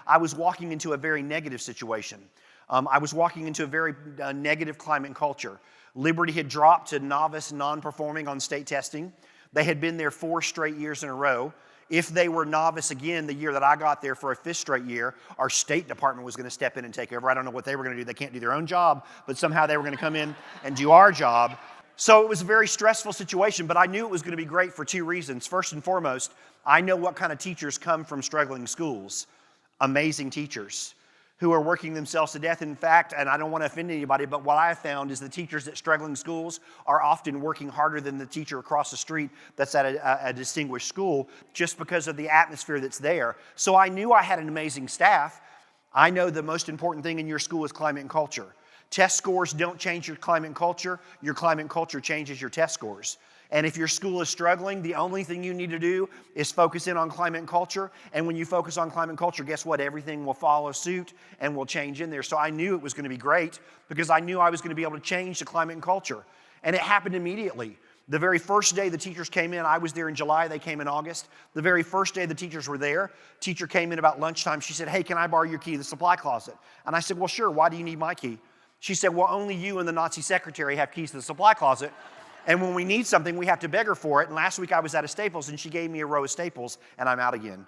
I was walking into a very negative situation. I was walking into a very negative climate and culture. Liberty had dropped to novice, non-performing on state testing. They had been there 4 straight years in a row. If they were novice again the year that I got there for a 5th straight year, our state department was going to step in and take over. I don't know what they were going to do. They can't do their own job, but somehow they were going to come in and do our job. So it was a very stressful situation, but I knew it was going to be great for 2 reasons. First and foremost, I know what kind of teachers come from struggling schools. Amazing teachers who are working themselves to death. In fact, and I don't want to offend anybody, but what I have found is the teachers at struggling schools are often working harder than the teacher across the street that's at a distinguished school just because of the atmosphere that's there. So I knew I had an amazing staff. I know the most important thing in your school is climate and culture. Test scores don't change your climate and culture changes your test scores. And if your school is struggling, the only thing you need to do is focus in on climate and culture. And when you focus on climate and culture, guess what? Everything will follow suit and will change in there. So I knew it was going to be great because I knew I was going to be able to change the climate and culture. And it happened immediately. The very first day the teachers came in, I was there in July, they came in August. The very first day the teachers were there, teacher came in about lunchtime. She said, "Hey, can I borrow your key to the supply closet?" And I said, "Well, sure. Why do you need my key?" She said, "Well, only you and the Nazi secretary have keys to the supply closet. And when we need something, we have to beg her for it. And last week I was at a Staples and she gave me a row of Staples and I'm out again."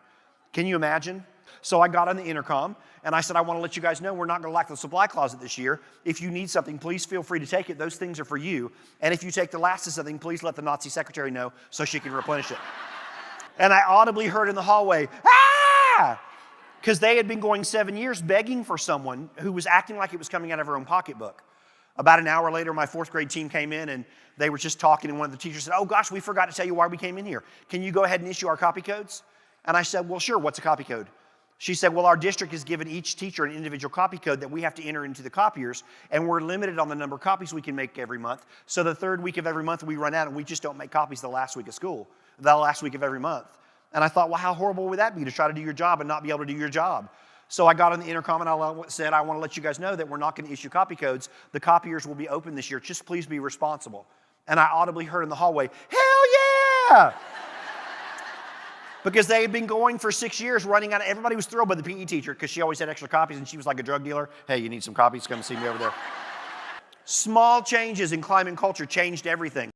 Can you imagine? So I got on the intercom and I said, "I want to let you guys know we're not going to lack the supply closet this year. If you need something, please feel free to take it. Those things are for you. And if you take the last of something, please let the Nazi secretary know so she can replenish it." And I audibly heard in the hallway, "Ah!" Because they had been going 7 years begging for someone who was acting like it was coming out of her own pocketbook. About an hour later, my 4th grade team came in and they were just talking and one of the teachers said, "Oh gosh, we forgot to tell you why we came in here. Can you go ahead and issue our copy codes?" And I said, "Well, sure, what's a copy code?" She said, "Well, our district has given each teacher an individual copy code that we have to enter into the copiers and we're limited on the number of copies we can make every month. So the 3rd week of every month we run out and we just don't make copies the last week of school, the last week of every month." And I thought, well, how horrible would that be to try to do your job and not be able to do your job? So I got on the intercom and I said, "I want to let you guys know that we're not going to issue copy codes. The copiers will be open this year. Just please be responsible." And I audibly heard in the hallway, "Hell yeah!" Because they had been going for 6 years running out. Everybody was thrilled by the PE teacher because she always had extra copies and she was like a drug dealer. "Hey, you need some copies? Come see me over there." Small changes in climate and culture changed everything.